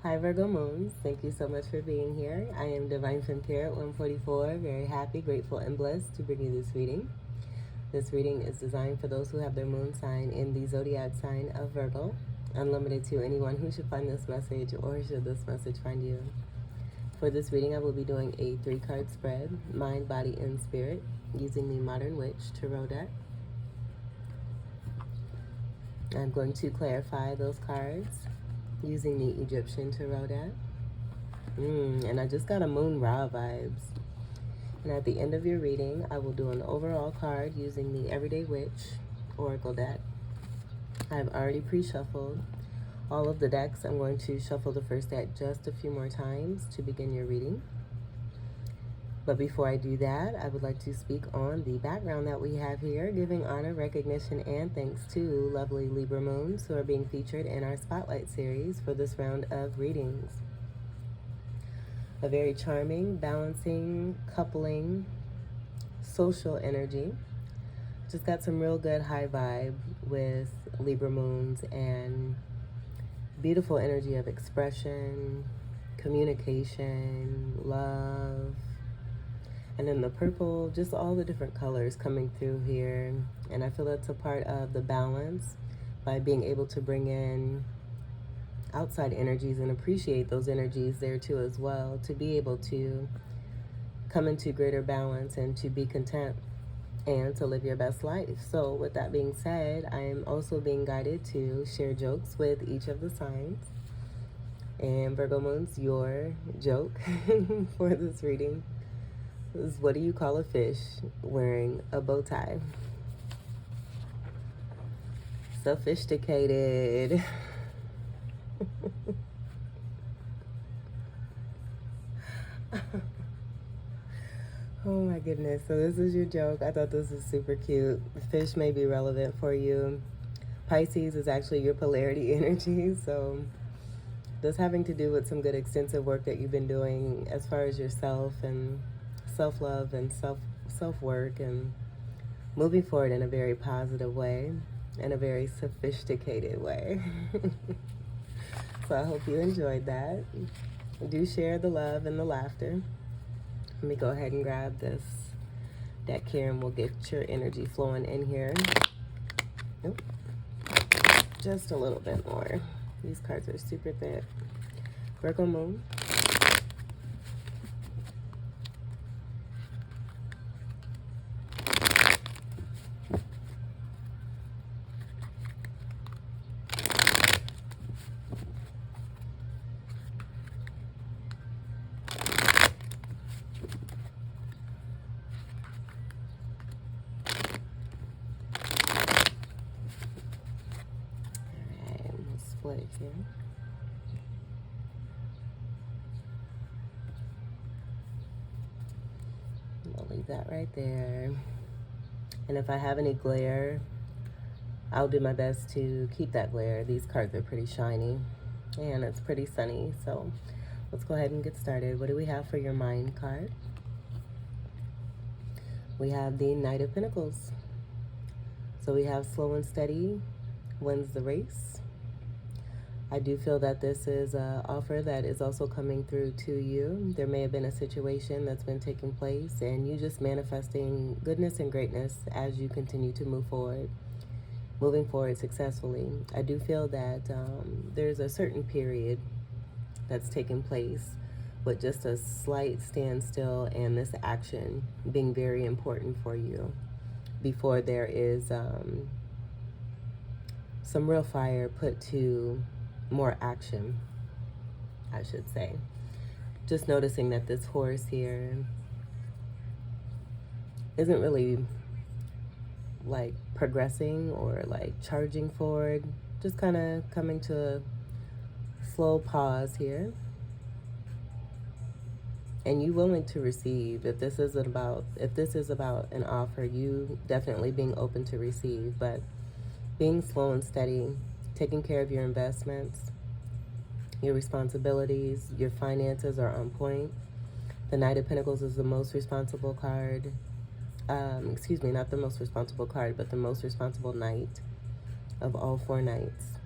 Hi Virgo Moons, thank you so much for being here. I am Divine Femme Care at 144, very happy, grateful, and blessed to bring you this reading. This reading is designed for those who have their moon sign in the zodiac sign of Virgo, unlimited to anyone who should find this message or should this message find you. For this reading, I will be doing a 3-card spread, mind, body, and spirit, using the Modern Witch Tarot deck. I'm going to clarify those cards using the Egyptian Tarot deck. And I just got Amun Ra vibes. And at the end of your reading, I will do an overall card using the Everyday Witch Oracle deck. I've already pre-shuffled all of the decks. I'm going to shuffle the first deck just a few more times to begin your reading. But before I do that, I would like to speak on the background that we have here, giving honor, recognition, and thanks to lovely Libra Moons who are being featured in our Spotlight series for this round of readings. A very charming, balancing, coupling, social energy. Just got some real good high vibe with Libra Moons and beautiful energy of expression, communication, love. And then the purple, just all the different colors coming through here. And I feel that's a part of the balance by being able to bring in outside energies and appreciate those energies there too as well, to be able to come into greater balance and to be content and to live your best life. So with that being said, I am also being guided to share jokes with each of the signs. And Virgo Moons, your joke for this reading is, what do you call a fish wearing a bow tie? Sophisticated. Oh my goodness. So this is your joke. I thought this was super cute. The fish may be relevant for you. Pisces is actually your polarity energy. So this having to do with some good extensive work that you've been doing as far as yourself and self-love and self-work and moving forward in a very positive way, in a very sophisticated way. So I hope you enjoyed that. Do share the love and the laughter. Let me go ahead and grab this deck here and we'll get your energy flowing in here. Nope. Just a little bit more. These cards are super thick. Virgo Moon. Split here. I'll leave that right there. And if I have any glare, I'll do my best to keep that glare. These cards are pretty shiny and it's pretty sunny. So let's go ahead and get started. What do we have for your mind card? We have the Knight of Pentacles. So we have slow and steady wins the race. I do feel that this is an offer that is also coming through to you. There may have been a situation that's been taking place and you just manifesting goodness and greatness as you continue to move forward, moving forward successfully. I do feel that there's a certain period that's taking place with just a slight standstill and this action being very important for you before there is some real fire put to more action, I should say. Just noticing that this horse here isn't really like progressing or like charging forward, just kind of coming to a slow pause here. And you willing to receive. If this is about an offer, you definitely being open to receive, but being slow and steady, taking care of your investments, your responsibilities, your finances are on point. The Knight of Pentacles is the most responsible card. Excuse me, not the most responsible card, but the most responsible knight of all 4 knights.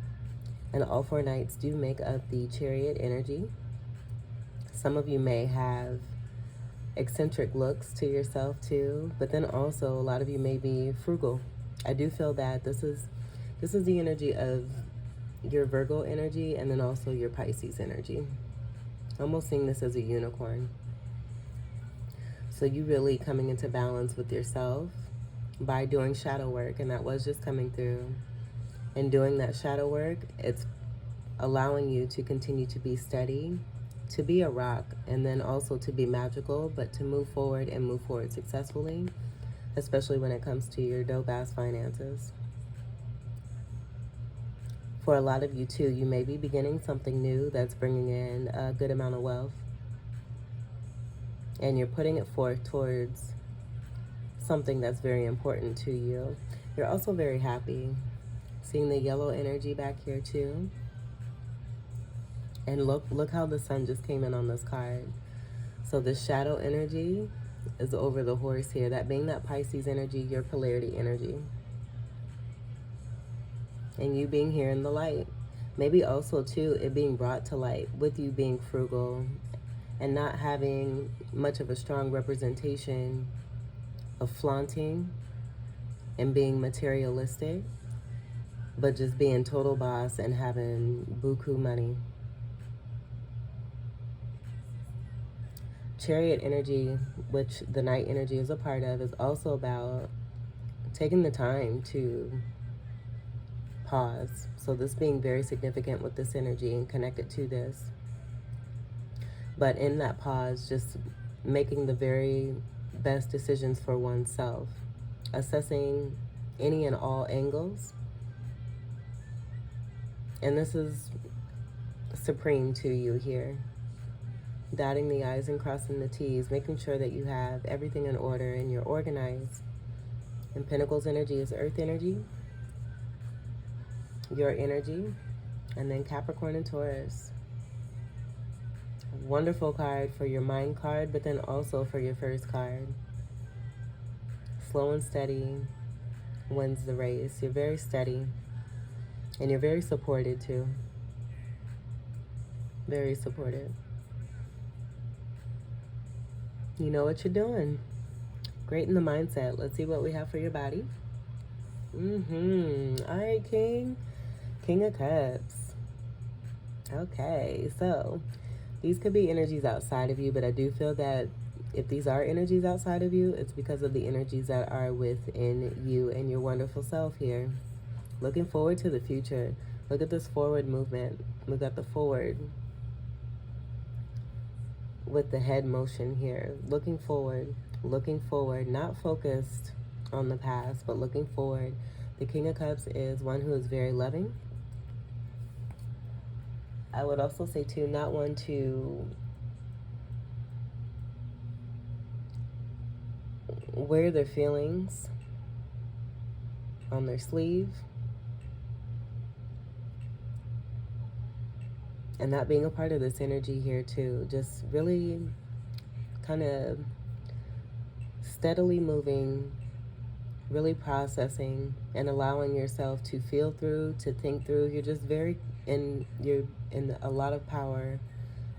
And all 4 knights do make up the Chariot energy. Some of you may have eccentric looks to yourself too, but then also a lot of you may be frugal. I do feel that this is the energy of your Virgo energy, and then also your Pisces energy. Almost seeing this as a unicorn. So you really coming into balance with yourself by doing shadow work, and that was just coming through. And doing that shadow work, it's allowing you to continue to be steady, to be a rock, and then also to be magical, but to move forward and move forward successfully, especially when it comes to your dope-ass finances. For a lot of you too, you may be beginning something new that's bringing in a good amount of wealth, and you're putting it forth towards something that's very important to you. You're also very happy. Seeing the yellow energy back here too. And look how the sun just came in on this card. So the shadow energy is over the horse here. That being that Pisces energy, your polarity energy. And you being here in the light. Maybe also too, it being brought to light with you being frugal and not having much of a strong representation of flaunting and being materialistic, but just being total boss and having buku money. Chariot energy, which the night energy is a part of, is also about taking the time to pause. So this being very significant with this energy and connected to this. But in that pause, just making the very best decisions for oneself, assessing any and all angles. And this is supreme to you here. Dotting the I's and crossing the T's, making sure that you have everything in order and you're organized. And Pentacles energy is earth energy, your energy, and then Capricorn and Taurus. Wonderful card for your mind card, but then also for your first card. Slow and steady wins the race. You're very steady, and you're very supported too. Very supported. You know what you're doing. Great in the mindset. Let's see what we have for your body. All right, King. King of Cups. Okay, so these could be energies outside of you, but I do feel that if these are energies outside of you, it's because of the energies that are within you and your wonderful self here. Looking forward to the future. Look at this forward movement. Look at the forward with the head motion here. Looking forward, not focused on the past, but looking forward. The King of Cups is one who is very loving. I would also say too, not one to wear their feelings on their sleeve. And that being a part of this energy here too, just really kind of steadily moving, really processing and allowing yourself to feel through, to think through. You're just you're in a lot of power,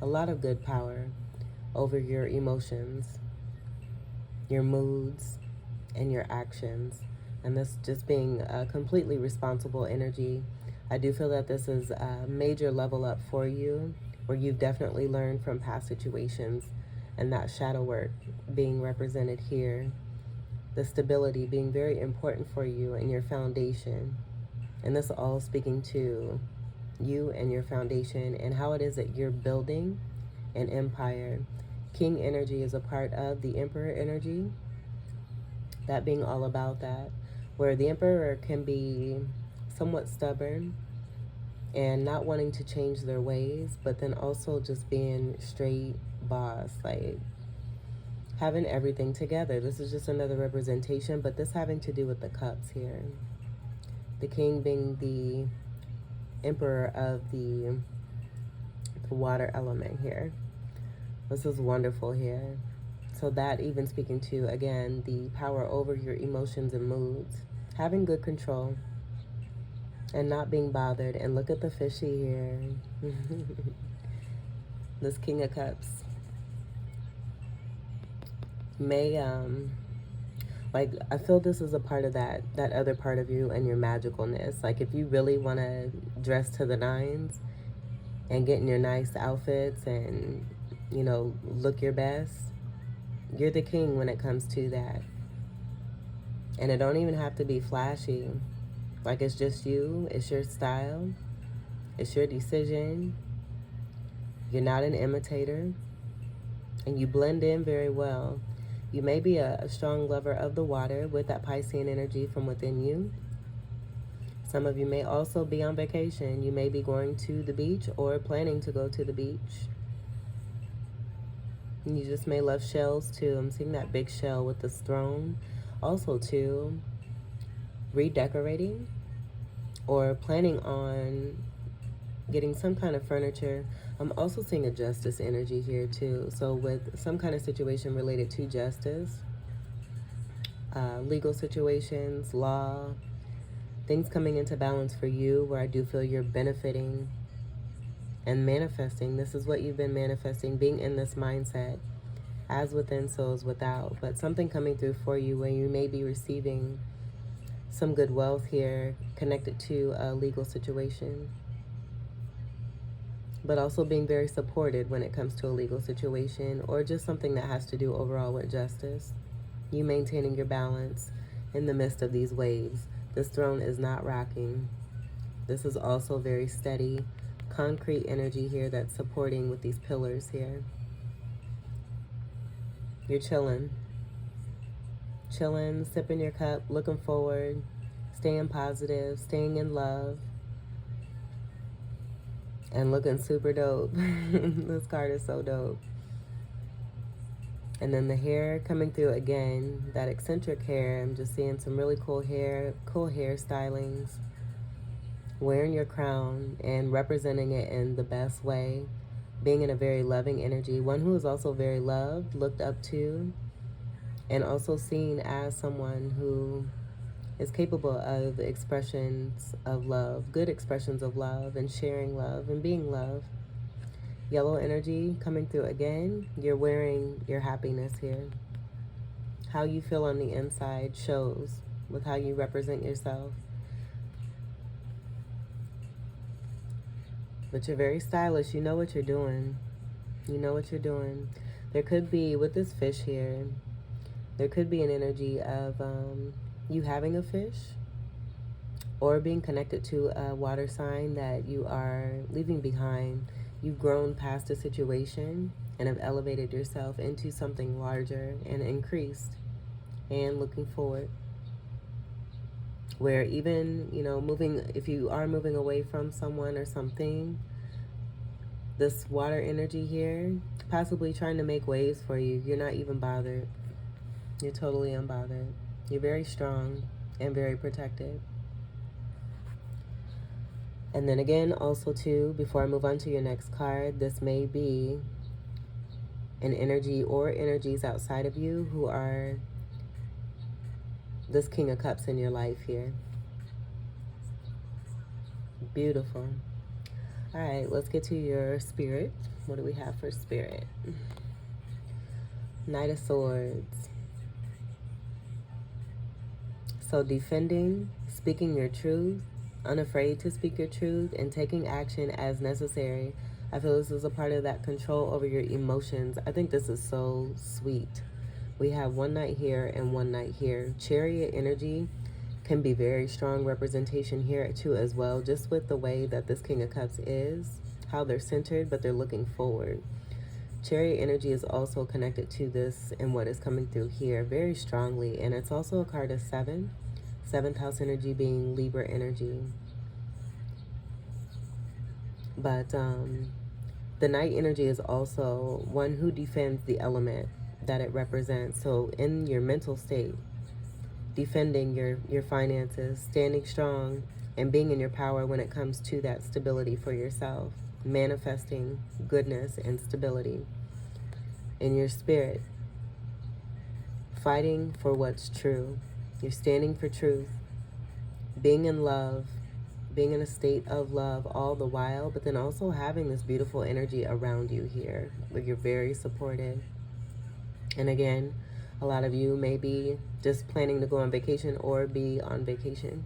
a lot of good power over your emotions, your moods, and your actions. And this just being a completely responsible energy. I do feel that this is a major level up for you, where you've definitely learned from past situations, and that shadow work being represented here. The stability being very important for you and your foundation. And this all speaking to you and your foundation and how it is that you're building an empire. King energy is a part of the Emperor energy. That being all about that, where the Emperor can be somewhat stubborn and not wanting to change their ways, but then also just being straight boss, like having everything together. This is just another representation, but this having to do with the cups here. The king being the emperor of the water element here. This is wonderful here. So that even speaking to, again, the power over your emotions and moods. Having good control. and not being bothered. And look at the fishy here. This King of Cups may like, I feel this is a part of that other part of you and your magicalness. Like, if you really want to dress to the nines and get in your nice outfits and, you know, look your best, you're the king when it comes to that. And it don't even have to be flashy. Like, it's just you, it's your style, it's your decision. You're not an imitator, and you blend in very well. You may be a strong lover of the water with that Piscean energy from within you. Some of you may also be on vacation. You may be going to the beach or planning to go to the beach. And you just may love shells too. I'm seeing that big shell with this throne. Also too, redecorating or planning on getting some kind of furniture. I'm also seeing a justice energy here too. So with some kind of situation related to justice, legal situations, law, things coming into balance for you where I do feel you're benefiting and manifesting. This is what you've been manifesting, being in this mindset, as within, so as without. But something coming through for you where you may be receiving some good wealth here connected to a legal situation, but also being very supported when it comes to a legal situation or just something that has to do overall with justice. You maintaining your balance in the midst of these waves. This throne is not rocking. This is also very steady, concrete energy here that's supporting with these pillars here. You're chilling. Chilling, sipping your cup, looking forward, staying positive, staying in love, and looking super dope. This card is so dope. And then the hair coming through again, that eccentric hair. I'm just seeing some really cool hair stylings. Wearing your crown and representing it in the best way. Being in a very loving energy. One who is also very loved, looked up to, and also seen as someone who is capable of expressions of love, good expressions of love, and sharing love and being love. Yellow energy coming through again. You're wearing your happiness here. How you feel on the inside shows with how you represent yourself. But you're very stylish. You know what you're doing. You know what you're doing. There could be, with this fish here, there could be an energy of you having a fish or being connected to a water sign that you are leaving behind. You've grown past a situation and have elevated yourself into something larger and increased and looking forward. Where even, you know, if you are moving away from someone or something, this water energy here, possibly trying to make waves for you. You're not even bothered. You're totally unbothered. You're very strong and very protected. And then again, also too, before I move on to your next card, this may be an energy or energies outside of you who are this King of Cups in your life here. Beautiful. All right, let's get to your spirit. What do we have for spirit? Knight of Swords. So defending, speaking your truth, unafraid to speak your truth, and taking action as necessary. I feel this is a part of that control over your emotions. I think this is so sweet. We have one knight here and one knight here. Chariot energy can be very strong representation here too as well, just with the way that this King of Cups is, how they're centered, but they're looking forward. Chariot energy is also connected to this and what is coming through here very strongly, and it's also a card of 7. 7th house energy being Libra energy. But the Knight energy is also one who defends the element that it represents. So in your mental state, defending your finances, standing strong, and being in your power when it comes to that stability for yourself, manifesting goodness and stability in your spirit, fighting for what's true. You're standing for truth, being in love, being in a state of love all the while, but then also having this beautiful energy around you here where you're very supported. And again, a lot of you may be just planning to go on vacation or be on vacation.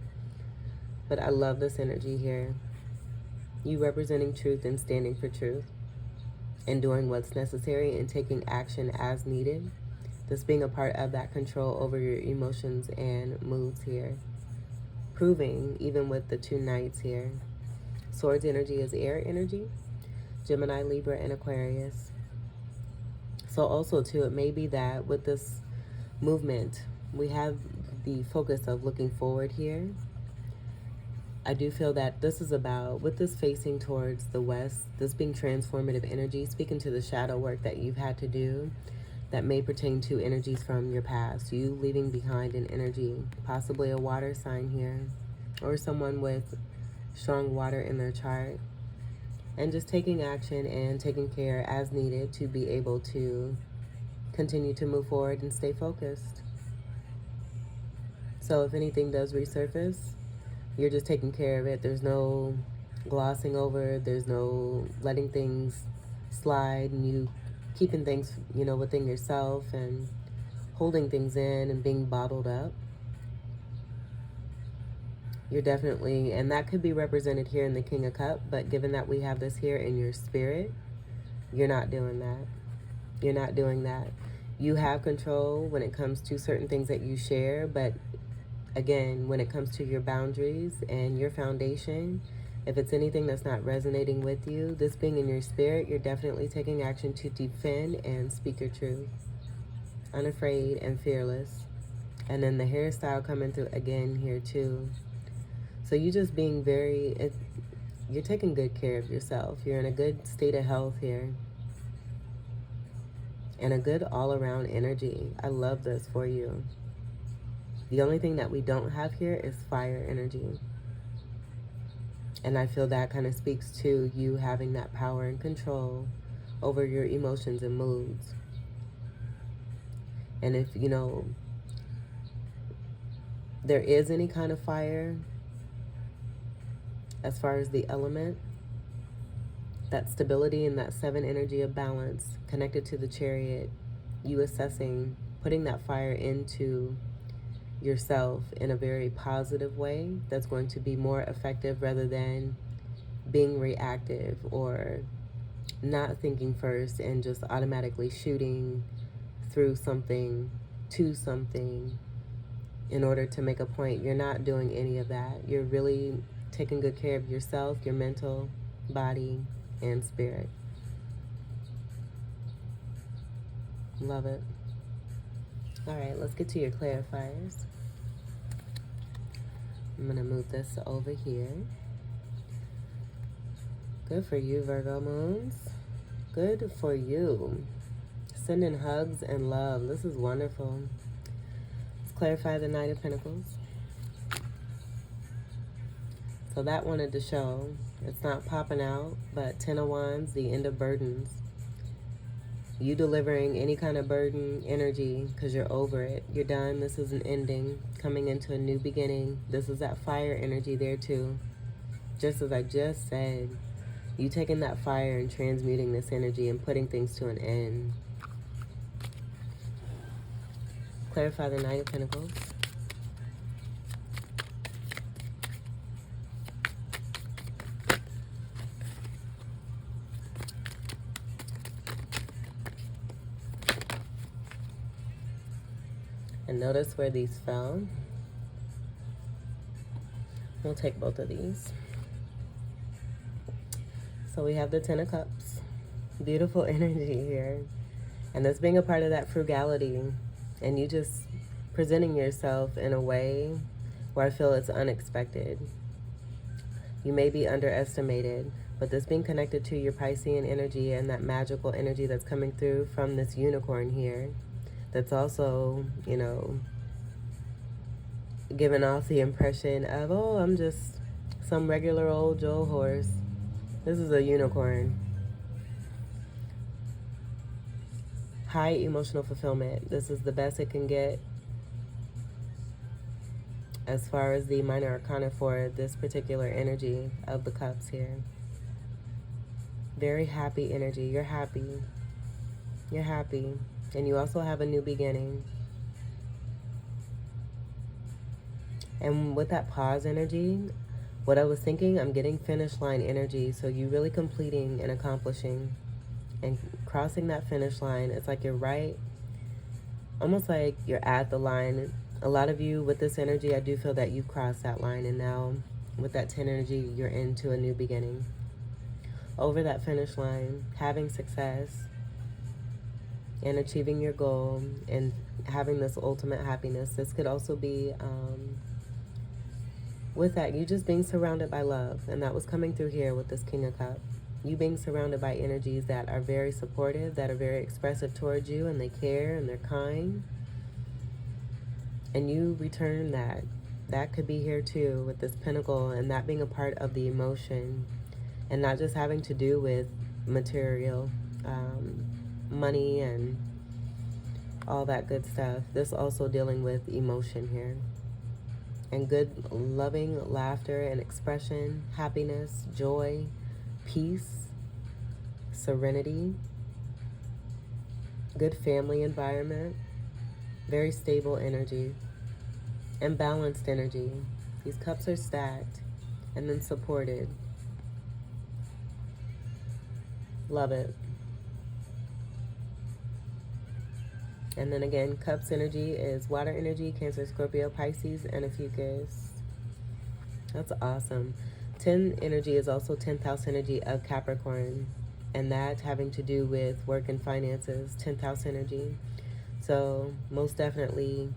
But I love this energy here. You representing truth and standing for truth and doing what's necessary and taking action as needed. This being a part of that control over your emotions and moods here. Proving, even with the 2 knights here. Swords energy is air energy. Gemini, Libra, and Aquarius. So also too, it may be that with this movement, we have the focus of looking forward here. I do feel that this is about, with this facing towards the west, this being transformative energy, speaking to the shadow work that you've had to do that may pertain to energies from your past. You leaving behind an energy, possibly a water sign here, or someone with strong water in their chart. And just taking action and taking care as needed to be able to continue to move forward and stay focused. So if anything does resurface, you're just taking care of it. There's no glossing over. There's no letting things slide and you keeping things, within yourself and holding things in and being bottled up. You're definitely, and that could be represented here in the King of Cups, but given that we have this here in your spirit, you're not doing that. You're not doing that. You have control when it comes to certain things that you share, but again, when it comes to your boundaries and your foundation, if it's anything that's not resonating with you, this being in your spirit, you're definitely taking action to defend and speak your truth. Unafraid and fearless. And then the hairstyle coming through again here too. So you just being you're taking good care of yourself. You're in a good state of health here. And a good all-around energy. I love this for you. The only thing that we don't have here is fire energy. And I feel that kind of speaks to you having that power and control over your emotions and moods. And if, there is any kind of fire, as far as the element, that stability and that 7 energy of balance connected to the Chariot, you assessing, putting that fire into yourself in a very positive way that's going to be more effective rather than being reactive or not thinking first and just automatically shooting through something to something in order to make a point. You're not doing any of that. You're really taking good care of yourself, your mental, body, and spirit. Love it. All right, let's get to your clarifiers. I'm going to move this over here. Good for you, Virgo moons. Good for you. Sending hugs and love. This is wonderful. Let's clarify the Knight of Pentacles. So that wanted to show. It's not popping out, but 10 of Wands, the end of burdens. You delivering any kind of burden energy because you're over it. You're done. This is an ending. Coming into a new beginning. This is that fire energy there too. Just as I just said. You taking that fire and transmuting this energy and putting things to an end. Clarify the Knight of Pentacles. And notice where these fell. We'll take both of these. So we have the 10 of Cups. Beautiful energy here. And this being a part of that frugality. And you just presenting yourself in a way where I feel it's unexpected. You may be underestimated. But this being connected to your Piscean energy and that magical energy that's coming through from this unicorn here. That's also, giving off the impression of, oh, I'm just some regular old Joe horse. This is a unicorn. High emotional fulfillment. This is the best it can get. as far as the minor arcana for this particular energy of the cups here. Very happy energy. You're happy. You're happy. And you also have a new beginning. And with that pause energy, what I was thinking, I'm getting finish line energy. So you really completing and accomplishing and crossing that finish line. It's like you're right, almost like you're at the line. A lot of you with this energy, I do feel that you've crossed that line, and now with that 10 energy, you're into a new beginning. Over that finish line, having success and achieving your goal and having this ultimate happiness. This could also be, with that, you just being surrounded by love. And that was coming through here with this King of Cups. You being surrounded by energies that are very supportive, that are very expressive towards you, and they care and they're kind. And you return that. That could be here too with this Pentacle, and that being a part of the emotion and not just having to do with material, money and all that good stuff. This also dealing with emotion here. And good, loving laughter and expression, happiness, joy, peace, serenity, good family environment, very stable energy, and balanced energy. These cups are stacked and then supported. Love it. And then again, Cups energy is water energy, Cancer, Scorpio, Pisces, and a Fucus. That's awesome. 10 energy is also 10th house energy of Capricorn. And that having to do with work and finances, 10th house energy. So most definitely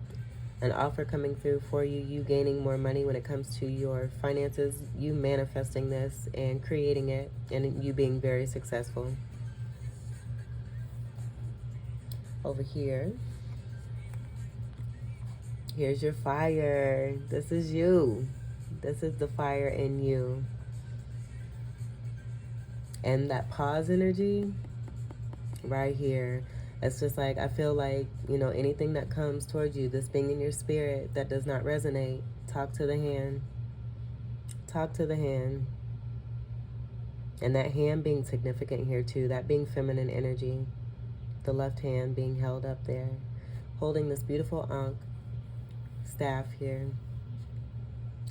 an offer coming through for you, you gaining more money when it comes to your finances, you manifesting this and creating it, and you being very successful. Over here, here's your fire. This is you. This is the fire in you. And that pause energy right here, it's just like, I feel like, you know, anything that comes towards you, this being in your spirit that does not resonate, talk to the hand. Talk to the hand. And that hand being significant here too, that being feminine energy. The left hand being held up there, holding this beautiful Ankh staff here.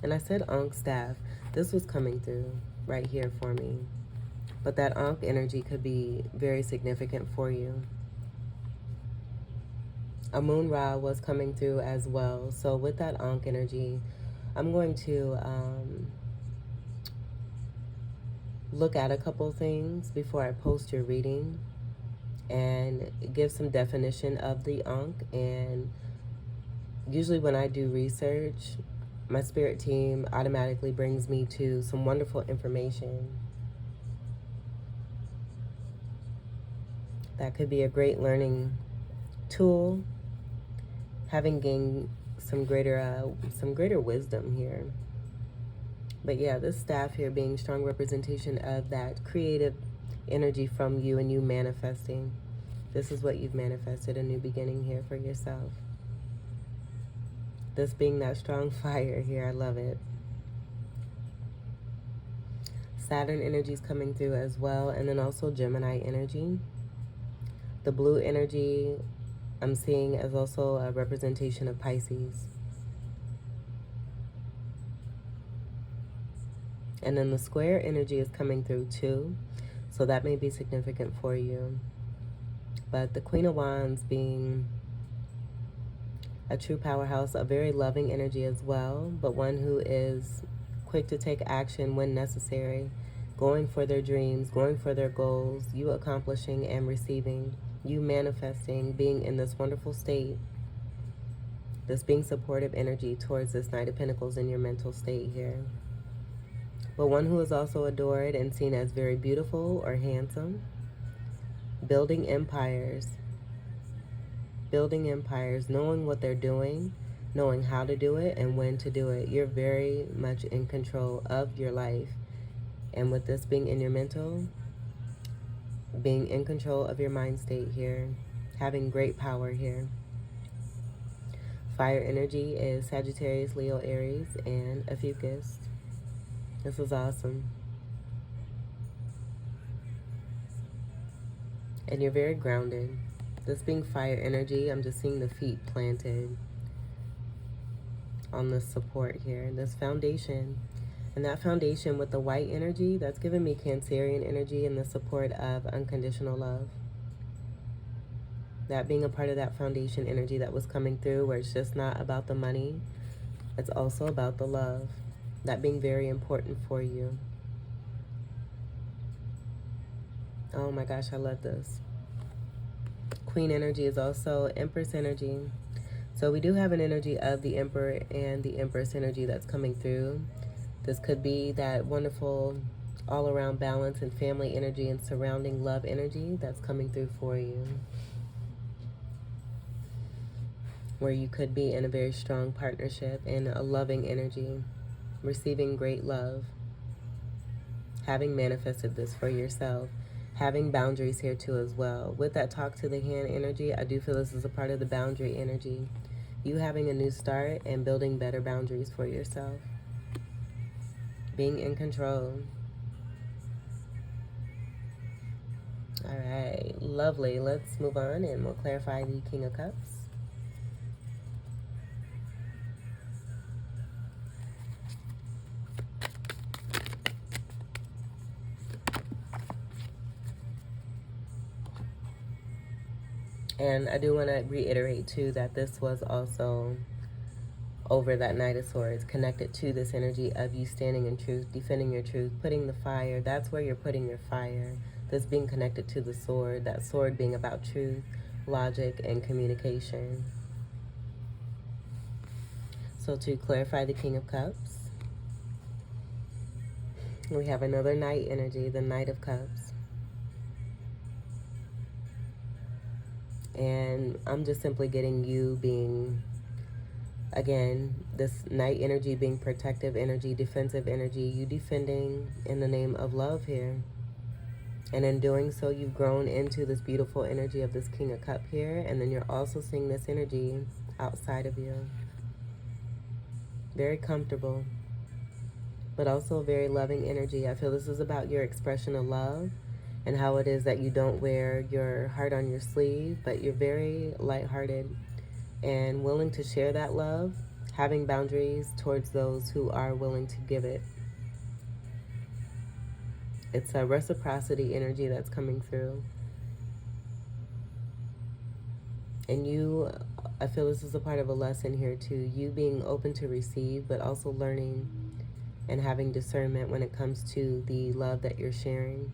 And I said Ankh staff. This was coming through right here for me. But that Ankh energy could be very significant for you. Amun Ra was coming through as well. So with that Ankh energy, I'm going to look at a couple things before I post your reading and give some definition of the Ankh. And usually when I do research, my spirit team automatically brings me to some wonderful information that could be a great learning tool, having gained some greater wisdom here. But yeah, this staff here being strong representation of that creative energy from you and you manifesting. This is what you've manifested, a new beginning here for yourself. This being that strong fire here, I love it. Saturn energy is coming through as well, and then also Gemini energy. The blue energy I'm seeing as also a representation of Pisces. And then the square energy is coming through too, so that may be significant for you. But the Queen of Wands being a true powerhouse, a very loving energy as well, but one who is quick to take action when necessary, going for their dreams, going for their goals, you accomplishing and receiving, you manifesting, being in this wonderful state, this being supportive energy towards this Knight of Pentacles in your mental state here. But one who is also adored and seen as very beautiful or handsome, building empires, knowing what they're doing, knowing how to do it and when to do it. You're very much in control of your life. And with this being in your mental, being in control of your mind state here, having great power here. fire energy is Sagittarius, Leo, Aries, and a Fucus. This is awesome. And you're very grounded. This being fire energy, I'm just seeing the feet planted on this support here, this foundation. And that foundation with the white energy, that's giving me Cancerian energy and the support of unconditional love. That being a part of that foundation energy that was coming through, where it's just not about the money, it's also about the love. That being very important for you. Oh my gosh, I love this. Queen energy is also Empress energy. So we do have an energy of the Emperor and the Empress energy that's coming through. This could be that wonderful all-around balance and family energy and surrounding love energy that's coming through for you. Where you could be in a very strong partnership and a loving energy, receiving great love, having manifested this for yourself, having boundaries here too as well. With that talk to the hand energy, I do feel this is a part of the boundary energy. You having a new start and building better boundaries for yourself. Being in control. All right, lovely. Let's move on and we'll clarify the King of Cups. And I do want to reiterate, too, that this was also over that Knight of Swords, connected to this energy of you standing in truth, defending your truth, putting the fire. That's where you're putting your fire. This being connected to the sword, that sword being about truth, logic, and communication. So to clarify the King of Cups, we have another Knight energy, the Knight of Cups. And I'm just simply getting you being, again, this Knight energy being protective energy, defensive energy, you defending in the name of love here. And in doing so, you've grown into this beautiful energy of this King of Cup here. And then you're also seeing this energy outside of you. Very comfortable, but also very loving energy. I feel this is about your expression of love and how it is that you don't wear your heart on your sleeve, but you're very lighthearted and willing to share that love, having boundaries towards those who are willing to give it. It's a reciprocity energy that's coming through. And you, I feel this is a part of a lesson here too. You being open to receive, but also learning and having discernment when it comes to the love that you're sharing.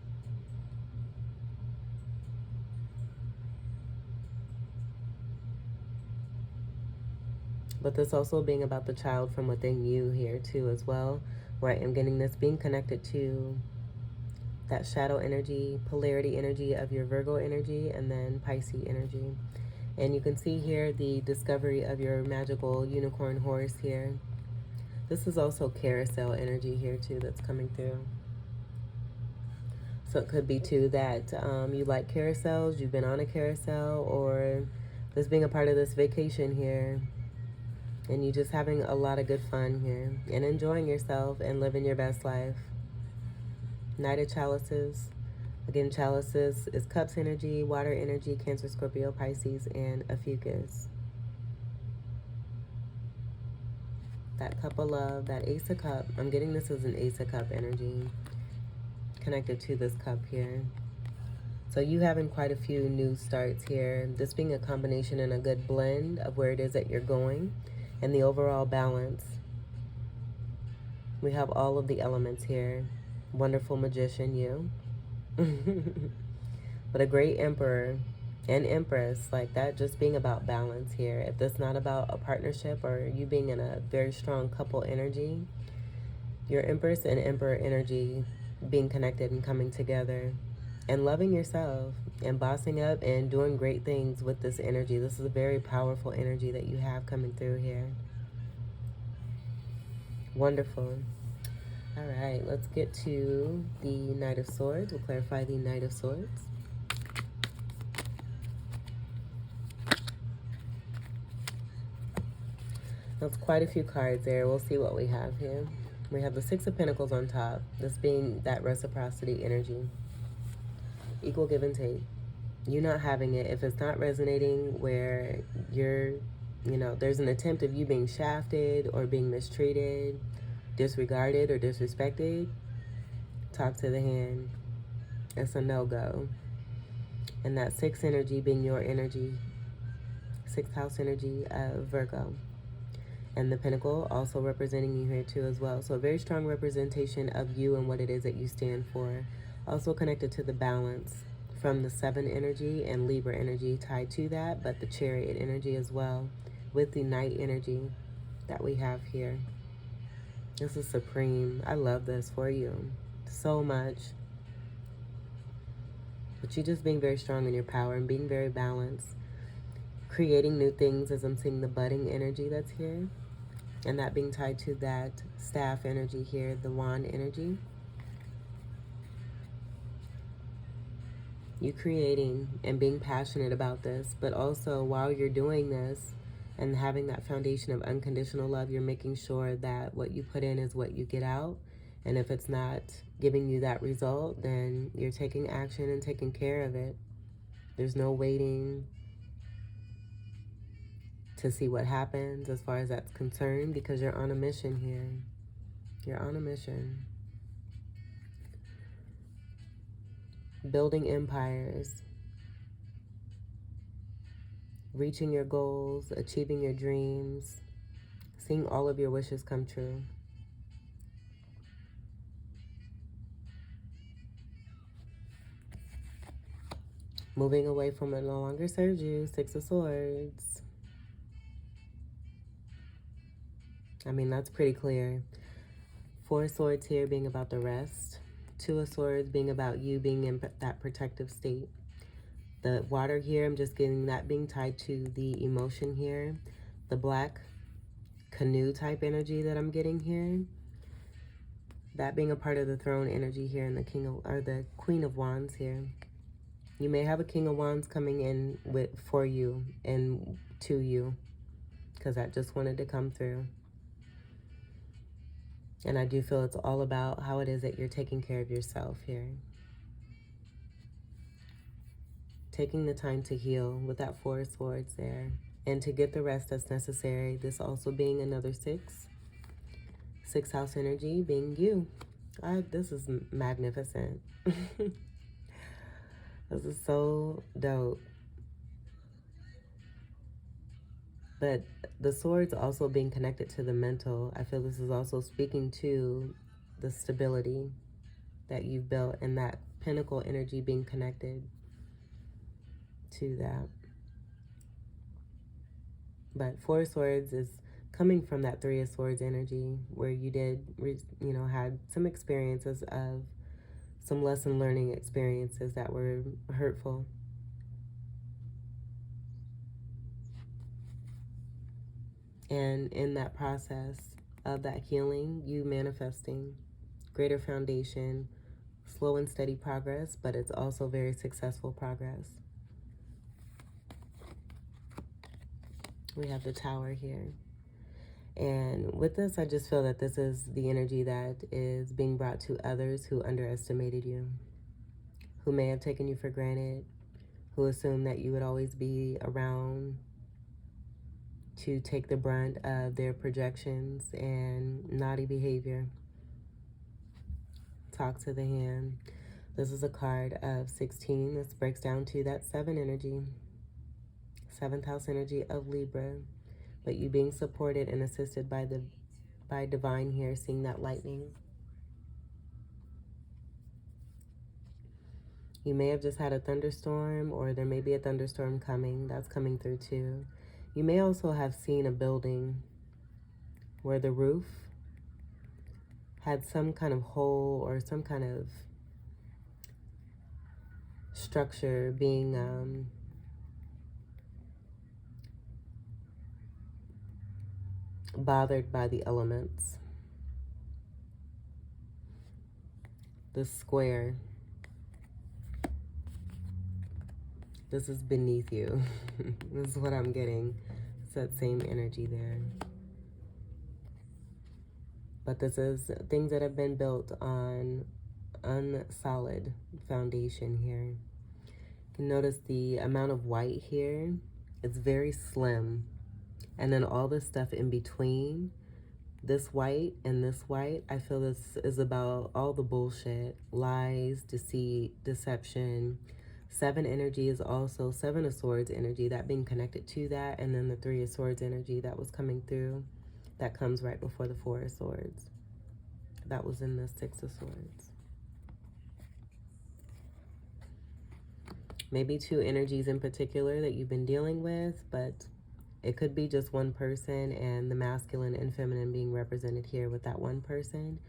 But this also being about the child from within you here too as well, where I am getting this being connected to that shadow energy, polarity energy of your Virgo energy, and then Pisces energy. And you can see here the discovery of your magical unicorn horse here. This is also carousel energy here too that's coming through. So it could be too that you like carousels, you've been on a carousel, or this being a part of this vacation here. And you just having a lot of good fun here and enjoying yourself and living your best life. Knight of Chalices. Again, Chalices is Cups energy, water energy, Cancer, Scorpio, Pisces, and a Fucus. That Cup of Love, that Ace of Cup. I'm getting this as an Ace of Cup energy connected to this cup here. So you having quite a few new starts here. This being a combination and a good blend of where it is that you're going and the overall balance. We have all of the elements here. Wonderful magician, you. But a great emperor and empress, like that just being about balance here. If that's not about a partnership or you being in a very strong couple energy, your empress and emperor energy being connected and coming together and loving yourself and bossing up and doing great things with this energy. This is a very powerful energy that you have coming through here. Wonderful. All right, let's get to the Knight of Swords. We'll clarify the Knight of Swords. That's quite a few cards there. We'll see what we have here. We have the Six of Pentacles on top, this being that reciprocity energy. Equal give and take. You not having it, if it's not resonating where you're, there's an attempt of you being shafted or being mistreated, disregarded or disrespected, talk to the hand. It's a no-go. And that sixth energy being your energy, sixth house energy of Virgo. And the Pentacle also representing you here too as well. So a very strong representation of you and what it is that you stand for. Also connected to the balance from the 7 energy and Libra energy tied to that, but the Chariot energy as well with the Knight energy that we have here. This is supreme. I love this for you so much. But you just being very strong in your power and being very balanced. Creating new things as I'm seeing the budding energy that's here. And that being tied to that staff energy here, the wand energy. You creating and being passionate about this, but also while you're doing this and having that foundation of unconditional love, you're making sure that what you put in is what you get out. And if it's not giving you that result, then you're taking action and taking care of it. There's no waiting to see what happens as far as that's concerned, because you're on a mission here. You're on a mission. Building empires. Reaching your goals, achieving your dreams, seeing all of your wishes come true. Moving away from what no longer serves you, Six of Swords. I mean, that's pretty clear. 4 of Swords here being about the rest. 2 of Swords being about you being in that protective state. The water here, I'm just getting that being tied to the emotion here. The black canoe type energy that I'm getting here. That being a part of the throne energy here and the Queen of Wands here. You may have a King of Wands coming in for you and to you, because that just wanted to come through. And I do feel it's all about how it is that you're taking care of yourself here. Taking the time to heal with that 4 of Swords there. And to get the rest that's necessary. This also being another 6. 6th house energy being you. This is magnificent. This is so dope. But the swords also being connected to the mental. I feel this is also speaking to the stability that you've built and that pinnacle energy being connected to that. But 4 of Swords is coming from that 3 of Swords energy where you did, had some experiences of some lesson learning experiences that were hurtful. And in that process of that healing, you manifesting greater foundation, slow and steady progress, but it's also very successful progress. We have the Tower here. And with this, I just feel that this is the energy that is being brought to others who underestimated you, who may have taken you for granted, who assumed that you would always be around to take the brunt of their projections and naughty behavior. Talk to the hand. This is a card of 16. This breaks down to that 7 energy. 7th house energy of Libra. But you being supported and assisted by divine here, seeing that lightning. You may have just had a thunderstorm, or there may be a thunderstorm coming. That's coming through too. You may also have seen a building where the roof had some kind of hole or some kind of structure being bothered by the elements. The square. This is beneath you. This is what I'm getting. It's that same energy there. But this is things that have been built on unsolid foundation here. You can notice the amount of white here. It's very slim. And then all this stuff in between, this white and this white, I feel this is about all the bullshit, lies, deceit, deception. 7 energy is also 7 of Swords energy, that being connected to that, and then the 3 of Swords energy that was coming through, that comes right before the 4 of Swords. That was in the 6 of Swords. Maybe 2 energies in particular that you've been dealing with, but it could be just one person and the masculine and feminine being represented here with that one person.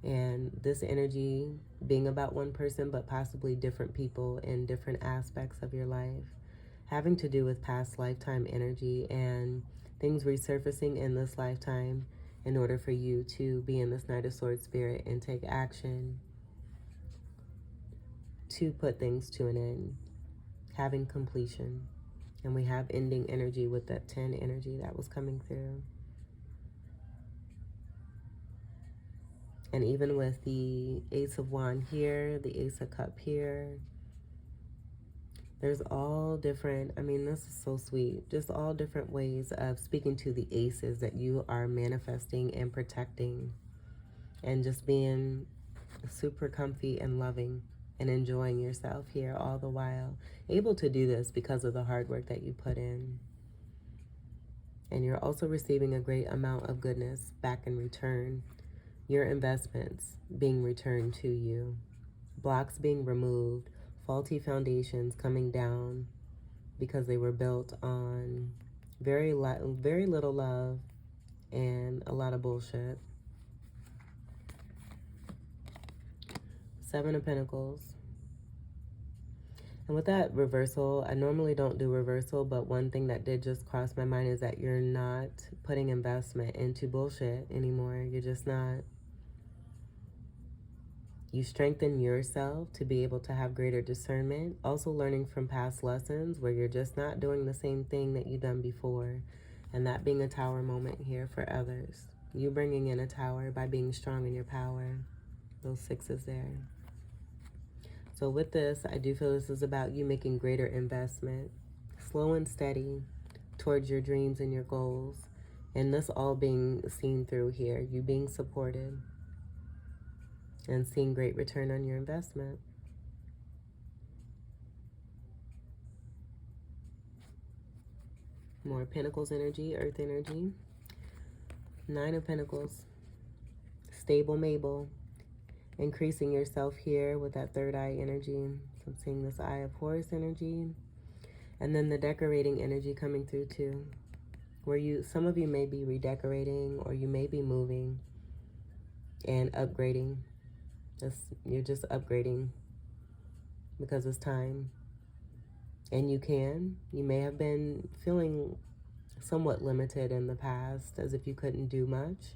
And this energy being about one person, but possibly different people in different aspects of your life. Having to do with past lifetime energy and things resurfacing in this lifetime in order for you to be in this Knight of Swords spirit and take action to put things to an end. Having completion. And we have ending energy with that 10 energy that was coming through. And even with the Ace of Wands here, the Ace of Cup here, there's all different, I mean, this is so sweet, just all different ways of speaking to the aces that you are manifesting and protecting and just being super comfy and loving and enjoying yourself here all the while. Able to do this because of the hard work that you put in. And you're also receiving a great amount of goodness back in return. Your investments being returned to you. Blocks being removed. Faulty foundations coming down because they were built on very little love and a lot of bullshit. 7 of Pentacles. And with that reversal, I normally don't do reversal, but one thing that did just cross my mind is that you're not putting investment into bullshit anymore. You're just not. You strengthen yourself to be able to have greater discernment. Also learning from past lessons where you're just not doing the same thing that you've done before. And that being a tower moment here for others. You bringing in a tower by being strong in your power. Those 6s there. So with this, I do feel this is about you making greater investment. Slow and steady towards your dreams and your goals. And this all being seen through here. You being supported. And seeing great return on your investment. More Pentacles energy, Earth energy. 9 of Pentacles. Stable Mabel. Increasing yourself here with that 3rd eye energy. So I'm seeing this Eye of Horus energy. And then the decorating energy coming through too. Where some of you may be redecorating or you may be moving and upgrading. You're just upgrading because it's time. And you may have been feeling somewhat limited in the past, as if you couldn't do much,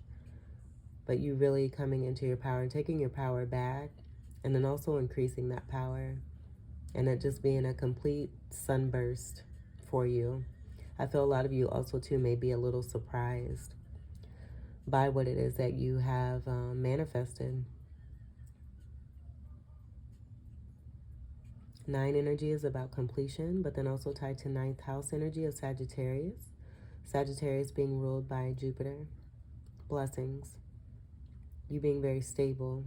but you really coming into your power and taking your power back, and then also increasing that power, and it just being a complete sunburst for you. I feel a lot of you also too may be a little surprised by what it is that you have manifested. 9 energy is about completion, but then also tied to 9th house energy of Sagittarius. Sagittarius being ruled by Jupiter. Blessings. You being very stable.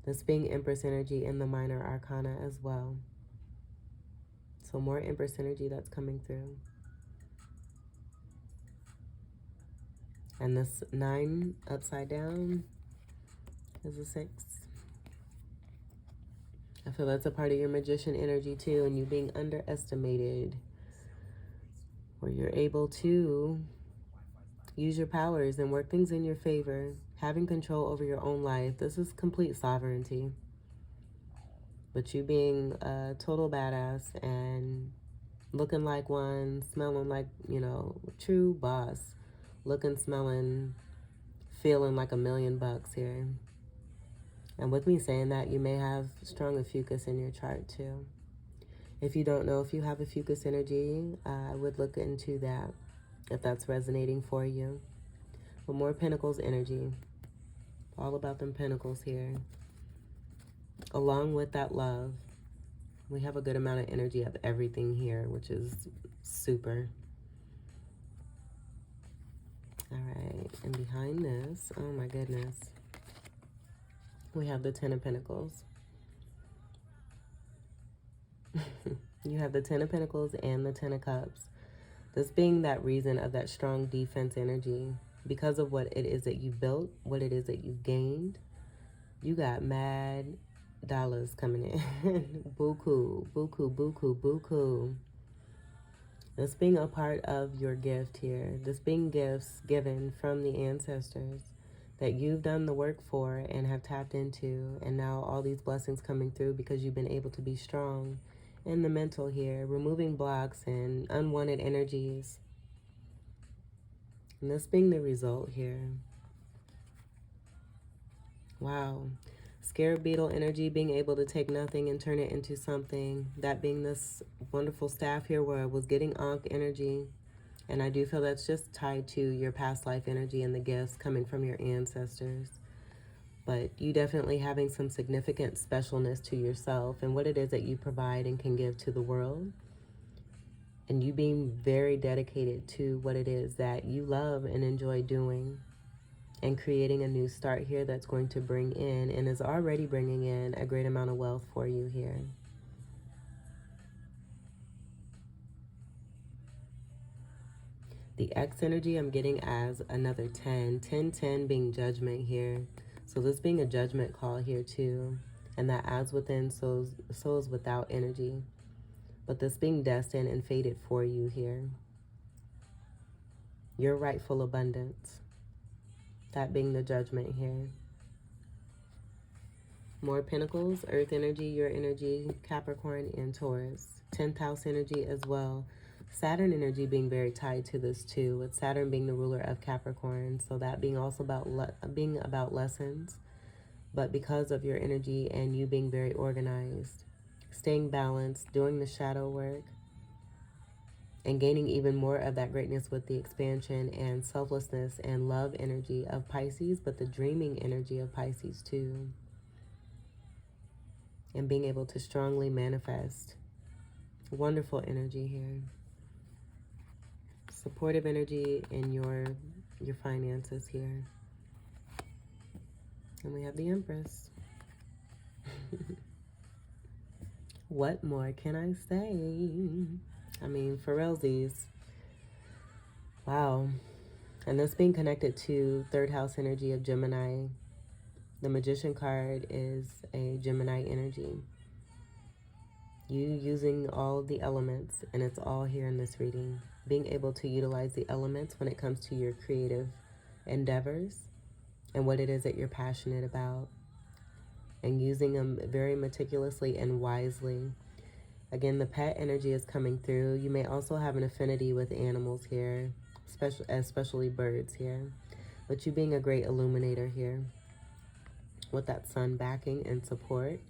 This being Empress energy in the minor arcana as well. So more Empress energy that's coming through. And this 9 upside down is a 6. I feel that's a part of your Magician energy too, and you being underestimated, where you're able to use your powers and work things in your favor, having control over your own life. This is complete sovereignty. But you being a total badass and looking like one, smelling like, true boss. Looking, smelling, feeling like $1,000,000 here. And with me saying that, you may have strong Ophiuchus in your chart too. If you don't know if you have Ophiuchus energy, I would look into that if that's resonating for you. But more Pentacles energy. All about them pentacles here. Along with that love, we have a good amount of energy of everything here, which is super. All right, and behind this, oh my goodness, we have the Ten of Pentacles. You have the Ten of Pentacles and the Ten of Cups. This being that reason of that strong defense energy. Because of what it is that you built, what it is that you've gained, you got mad dollars coming in. Buku, buku, buku, buku. This being a part of your gift here. This being gifts given from the ancestors that you've done the work for and have tapped into. And now all these blessings coming through because you've been able to be strong in the mental here. Removing blocks and unwanted energies. And this being the result here. Wow. Scarab beetle energy, being able to take nothing and turn it into something. That being this wonderful staff here where I was getting Ankh energy. And I do feel that's just tied to your past life energy and the gifts coming from your ancestors. But you definitely having some significant specialness to yourself and what it is that you provide and can give to the world. And you being very dedicated to what it is that you love and enjoy doing. And creating a new start here that's going to bring in and is already bringing in a great amount of wealth for you here. The X energy I'm getting as another 10. 10, 10 being judgment here. So this being a judgment call here too. And that as within, so is without energy. But this being destined and fated for you here. Your rightful abundance. That being the judgment here. More pentacles, earth energy, your energy, Capricorn and Taurus. 10th house energy as well. Saturn energy being very tied to this too, with Saturn being the ruler of Capricorn. So that being also about lessons. But because of your energy and you being very organized, staying balanced, doing the shadow work, and gaining even more of that greatness with the expansion and selflessness and love energy of Pisces, but the dreaming energy of Pisces too. And being able to strongly manifest. Wonderful energy here. Supportive energy in your finances here. And we have the Empress. What more can I say? I mean, for realsies. Wow. And this being connected to third house energy of Gemini. The Magician card is a Gemini energy. You using all the elements, and it's all here in this reading. Being able to utilize the elements when it comes to your creative endeavors and what it is that you're passionate about. And using them very meticulously and wisely. Again, the pet energy is coming through. You may also have an affinity with animals here, especially birds here. But you being a great illuminator here with that sun backing and support.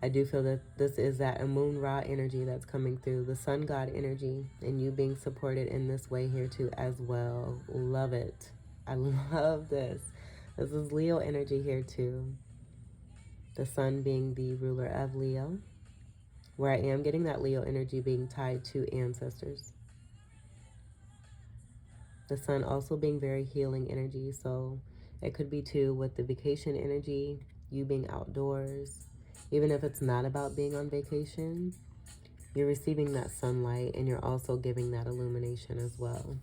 I do feel that this is that Amun Ra energy that's coming through, the sun god energy, and you being supported in this way here too as well. Love it. I love this. This is Leo energy here too. The sun being the ruler of Leo. Where I am getting that Leo energy being tied to ancestors. The sun also being very healing energy. So it could be too with the vacation energy, you being outdoors. Even if it's not about being on vacation, you're receiving that sunlight and you're also giving that illumination as well.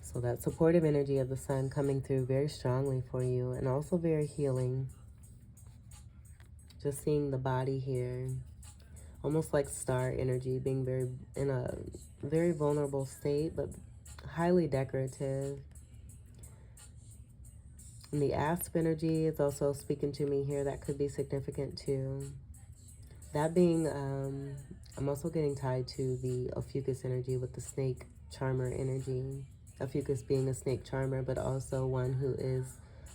So that supportive energy of the sun coming through very strongly for you and also very healing. Just seeing the body here, almost like star energy, being very in a very vulnerable state, but highly decorative. And the asp energy is also speaking to me here. That could be significant too. That being, I'm also getting tied to the Ophiuchus energy with the snake charmer energy. Ophiuchus being a snake charmer, but also one who is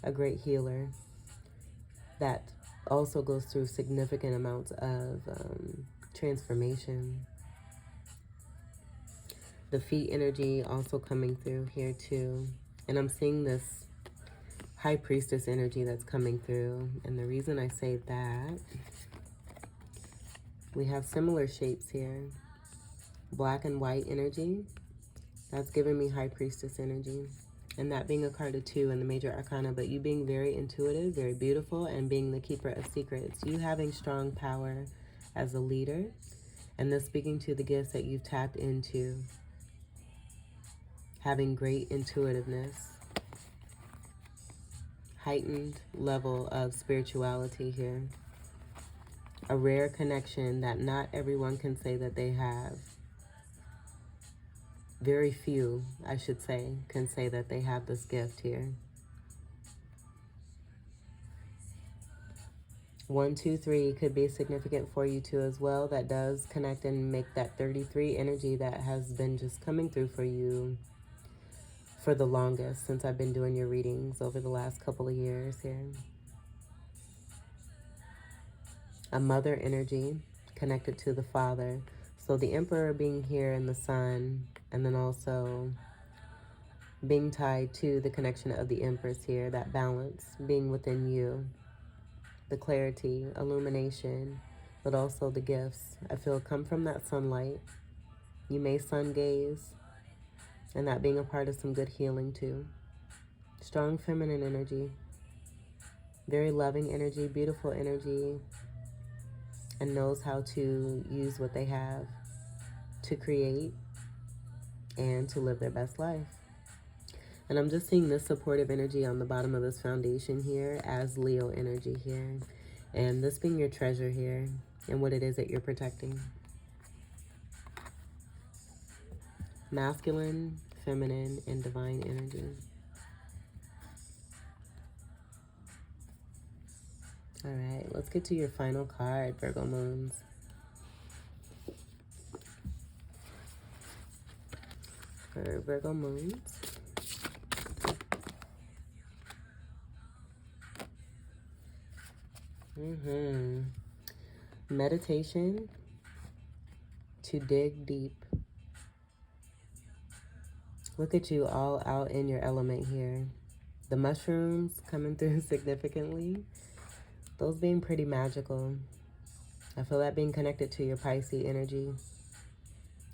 a great healer. That also goes through significant amounts of transformation. The feet energy also coming through here too. And I'm seeing this High Priestess energy that's coming through. And the reason I say that, we have similar shapes here. Black and white energy. That's giving me High Priestess energy. And that being a card of 2 in the major arcana, but you being very intuitive, very beautiful, and being the keeper of secrets. You having strong power as a leader, and this speaking to the gifts that you've tapped into. Having great intuitiveness. Heightened level of spirituality here. A rare connection that not everyone can say that they have. Very few, I should say, can say that they have this gift here. 1, 2, 3 could be significant for you too as well. That does connect and make that 33 energy that has been just coming through for you for the longest since I've been doing your readings over the last couple of years here. A mother energy connected to the father. So the Emperor being here in the sun, and then also being tied to the connection of the Empress here, that balance being within you, the clarity, illumination, but also the gifts, I feel, come from that sunlight. You may sun gaze, and that being a part of some good healing too. Strong feminine energy, very loving energy, beautiful energy, and knows how to use what they have to create and to live their best life. And I'm just seeing this supportive energy on the bottom of this foundation here as Leo energy here. And this being your treasure here and what it is that you're protecting. Masculine, feminine, and divine energy. All right, let's get to your final card, Virgo Moons. For Virgo Moons. Meditation to dig deep. Look at you all out in your element here. The mushrooms coming through significantly. Those being pretty magical. I feel that being connected to your Pisces energy.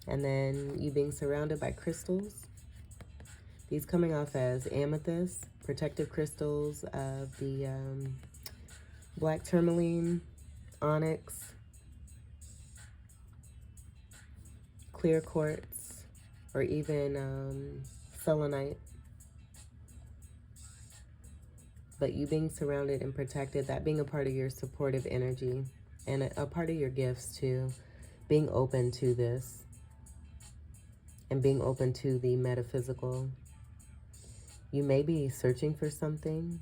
And then you being surrounded by crystals. These coming off as amethyst, protective crystals of the black tourmaline, onyx, clear quartz, or even selenite. But you being surrounded and protected, that being a part of your supportive energy and a part of your gifts too. Being open to this and being open to the metaphysical. You may be searching for something,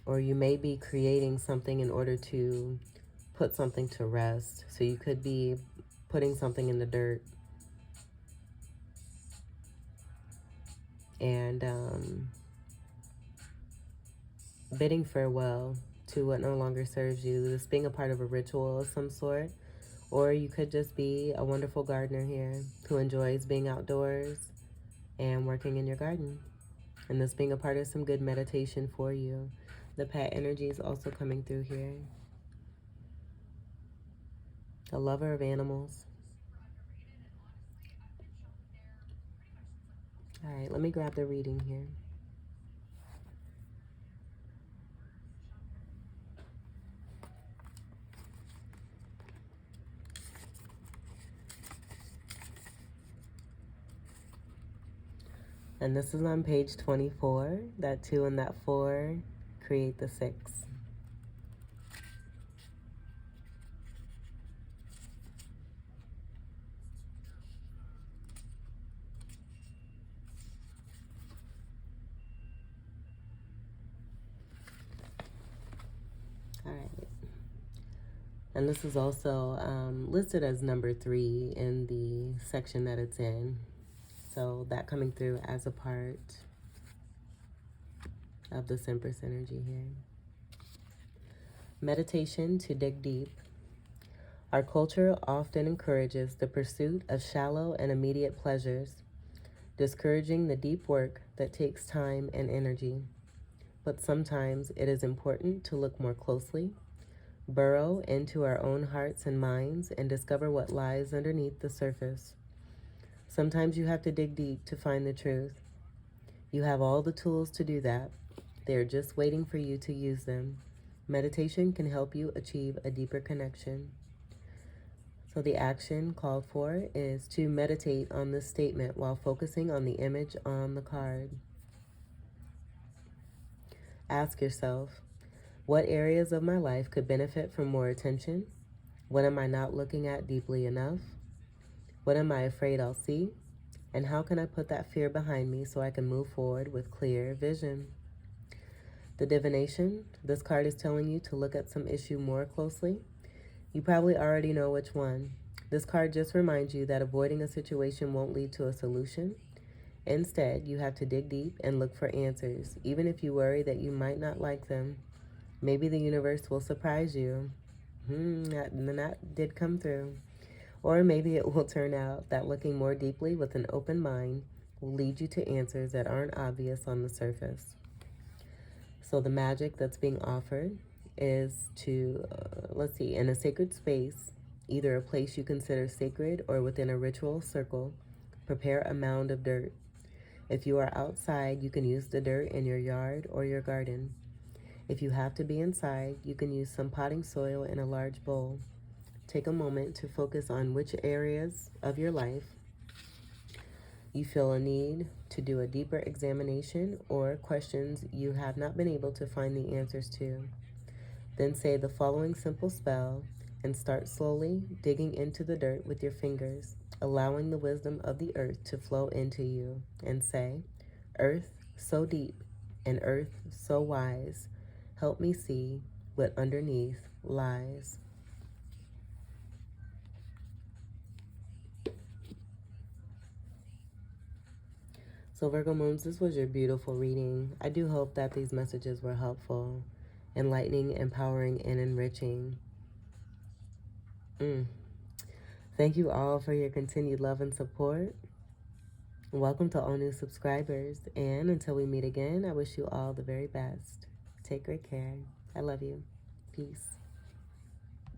or you may be creating something in order to put something to rest. So you could be putting something in the dirt and bidding farewell to what no longer serves you. This being a part of a ritual of some sort. Or you could just be a wonderful gardener here who enjoys being outdoors and working in your garden. And this being a part of some good meditation for you. The pet energy is also coming through here. A lover of animals. All right, let me grab the reading here. And this is on page 24. That 2 and that 4 create the 6. All right. And this is also listed as number 3 in the section that it's in. So that coming through as a part of the Empress energy here. Meditation to dig deep. Our culture often encourages the pursuit of shallow and immediate pleasures, discouraging the deep work that takes time and energy. But sometimes it is important to look more closely, burrow into our own hearts and minds, and discover what lies underneath the surface. Sometimes you have to dig deep to find the truth. You have all the tools to do that. They are just waiting for you to use them. Meditation can help you achieve a deeper connection. So the action called for is to meditate on this statement while focusing on the image on the card. Ask yourself, what areas of my life could benefit from more attention? What am I not looking at deeply enough? What am I afraid I'll see? And how can I put that fear behind me so I can move forward with clear vision? The divination, this card is telling you to look at some issue more closely. You probably already know which one. This card just reminds you that avoiding a situation won't lead to a solution. Instead, you have to dig deep and look for answers, even if you worry that you might not like them. Maybe the universe will surprise you. That did come through. Or maybe it will turn out that looking more deeply with an open mind will lead you to answers that aren't obvious on the surface. So the magic that's being offered is to, in a sacred space, either a place you consider sacred or within a ritual circle, prepare a mound of dirt. If you are outside, you can use the dirt in your yard or your garden. If you have to be inside, you can use some potting soil in a large bowl. Take a moment to focus on which areas of your life you feel a need to do a deeper examination or questions you have not been able to find the answers to. Then say the following simple spell and start slowly digging into the dirt with your fingers, allowing the wisdom of the earth to flow into you, and say, "Earth so deep and earth so wise, help me see what underneath lies." So Virgo Moons, this was your beautiful reading. I do hope that these messages were helpful, enlightening, empowering, and enriching. Thank you all for your continued love and support. Welcome to all new subscribers. And until we meet again, I wish you all the very best. Take great care. I love you. Peace.